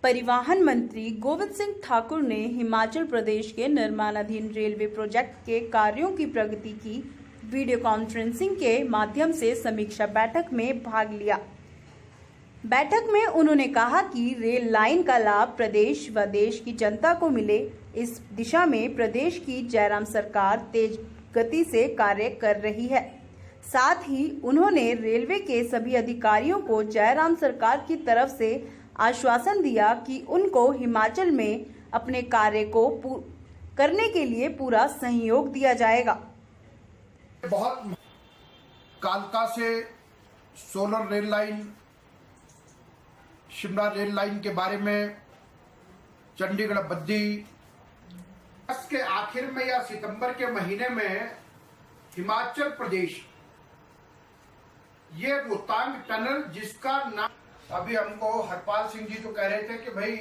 परिवहन मंत्री गोविंद सिंह ठाकुर ने हिमाचल प्रदेश के निर्माणाधीन रेलवे प्रोजेक्ट के कार्यों की प्रगति की वीडियो कॉन्फ्रेंसिंग के माध्यम से समीक्षा बैठक में भाग लिया। बैठक में उन्होंने कहा कि रेल लाइन का लाभ प्रदेश व देश की जनता को मिले, इस दिशा में प्रदेश की जयराम सरकार तेज गति से कार्य कर रही है। साथ ही उन्होंने रेलवे के सभी अधिकारियों को जयराम सरकार की तरफ से आश्वासन दिया कि उनको हिमाचल में अपने कार्य को करने के लिए पूरा सहयोग दिया जाएगा। बहुत कालका से solar rail line, Shimla rail line के बारे में, चंडीगढ़ बद्दी, अगस्त के आखिर में या सितंबर के महीने में हिमाचल प्रदेश ये रोहतांग टनल, जिसका नाम अभी हमको हरपाल सिंह जी तो कह रहे थे कि भाई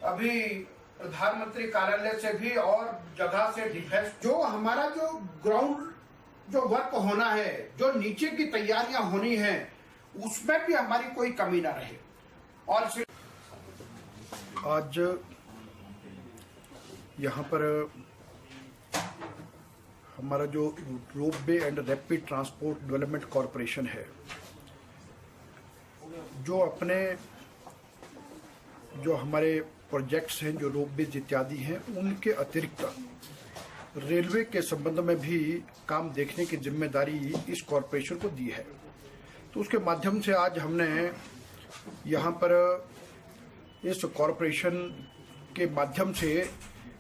अभी प्रधानमंत्री कार्यालय से भी और जगह से डिफेंस, जो हमारा जो ग्राउंड जो वर्क होना है, जो नीचे की तैयारियां होनी है, उसमें भी हमारी कोई कमी ना रहे। और आज यहाँ पर हमारा जो ropeway and rapid transport development corporation है, जो अपने जो हमारे प्रोजेक्ट्स हैं, जो रोपवेज इत्यादि हैं, उनके अतिरिक्त रेलवे के संबंध में भी काम देखने की जिम्मेदारी इस कॉरपोरेशन को दी है। तो उसके माध्यम से आज हमने यहाँ पर इस कॉरपोरेशन के माध्यम से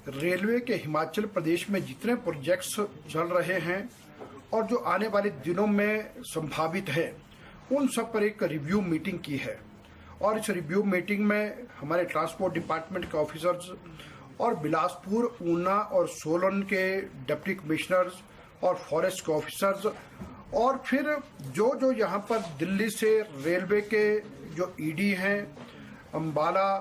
रेलवे के हिमाचल प्रदेश में जितने प्रोजेक्ट्स चल रहे हैं और जो आने वाले दिनों में संभावित है, उन सब पर एक रिव्यू मीटिंग की है। और इस रिव्यू मीटिंग में हमारे ट्रांसपोर्ट डिपार्टमेंट के ऑफिसर्स और बिलासपुर, ऊना और सोलन के डिप्टी कमिश्नर्स और फॉरेस्ट के ऑफिसर्स, और फिर जो जो यहाँ पर दिल्ली से रेलवे के जो ईडी हैं, अम्बाला,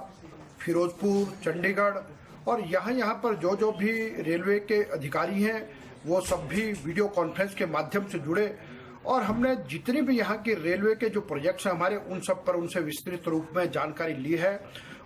फिरोजपुर, चंडीगढ़, और यहाँ पर जो जो भी रेलवे के अधिकारी हैं, वो सब भी वीडियो कॉन्फ्रेंस के माध्यम से जुड़े। और हमने जितनी भी यहाँ के रेलवे के जो प्रोजेक्ट्स हैं हमारे, उन सब पर उनसे विस्तृत रूप में जानकारी ली है।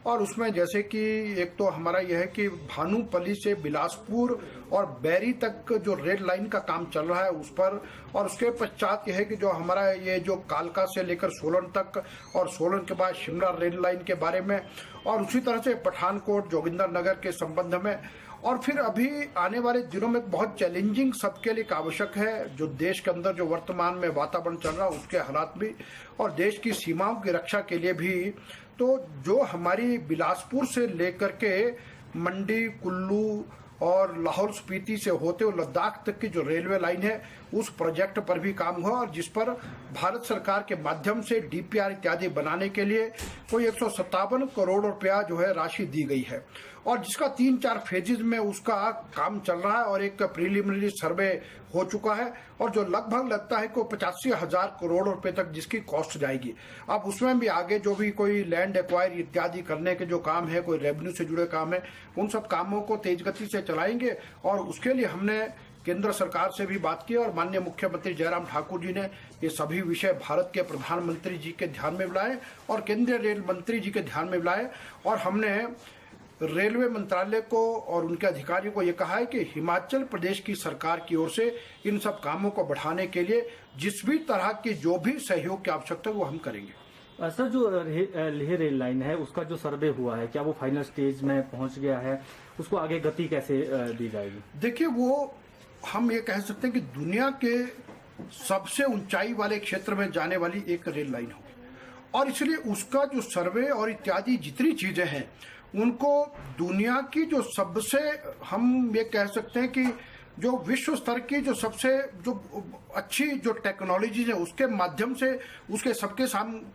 और उसमें जैसे कि एक तो हमारा यह है कि भानुपल्ली से बिलासपुर और बैरी तक जो रेल लाइन का काम चल रहा है उस पर, और उसके पश्चात यह है कि जो हमारा ये जो कालका से लेकर सोलन तक और सोलन के बाद शिमला रेल लाइन के बारे में, और उसी तरह से पठानकोट, जोगिंदरनगर के संबंध में। और फिर अभी आने वाले दिनों में बहुत चैलेंजिंग सबके लिए आवश्यक है, जो देश के अंदर जो वर्तमान में वातावरण चल रहा है उसके हालात भी, और देश की सीमाओं की रक्षा के लिए भी। तो जो हमारी बिलासपुर से लेकर के मंडी, कुल्लू और लाहौल स्पीति से होते हुए लद्दाख तक की जो रेलवे लाइन है, उस प्रोजेक्ट पर भी काम हुआ, और जिस पर भारत सरकार के माध्यम से डीपीआर इत्यादि बनाने के लिए कोई 157 करोड़ रुपया जो है राशि दी गई है, और जिसका 3-4 फेजेज में उसका काम चल रहा है, और एक प्रीलिमिनरी सर्वे हो चुका है, और जो लगभग लगता है को 85,000 करोड़ रुपए तक जिसकी कॉस्ट जाएगी। अब उसमें भी आगे जो भी कोई लैंड एक्वायर इत्यादि करने के जो काम है, कोई रेवेन्यू से जुड़े काम है, उन सब कामों को तेज गति से चलाएंगे। और उसके लिए हमने केंद्र सरकार से भी बात की, और माननीय मुख्यमंत्री जयराम ठाकुर जी ने ये सभी विषय भारत के प्रधानमंत्री जी के ध्यान में लाए और केंद्रीय रेल मंत्री जी के ध्यान में लाए। और हमने रेलवे मंत्रालय को और उनके अधिकारियों को ये कहा है कि हिमाचल प्रदेश की सरकार की ओर से इन सब कामों को बढ़ाने के लिए जिस भी तरह की जो भी सहयोग की आवश्यकता है वो हम करेंगे। सर, जो लेह रेल लाइन है उसका जो सर्वे हुआ है, क्या वो फाइनल स्टेज में पहुंच गया है? उसको आगे गति कैसे दी जाएगी? देखिए, वो हम ये कह सकते हैं कि दुनिया के सबसे ऊंचाई वाले क्षेत्र में जाने वाली एक रेल लाइन होगी, और इसलिए उसका जो सर्वे और इत्यादि जितनी चीजें हैं, उनको दुनिया की जो सबसे, हम ये कह सकते हैं कि जो विश्व स्तर की जो सबसे जो अच्छी जो टेक्नोलॉजी है, उसके माध्यम से उसके सबके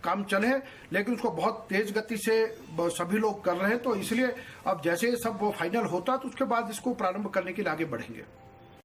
काम चले, लेकिन उसको बहुत तेज गति से सभी लोग कर रहे हैं। तो इसलिए अब जैसे सब फाइनल होता तो उसके बाद इसको प्रारंभ करने के लिए आगे बढ़ेंगे।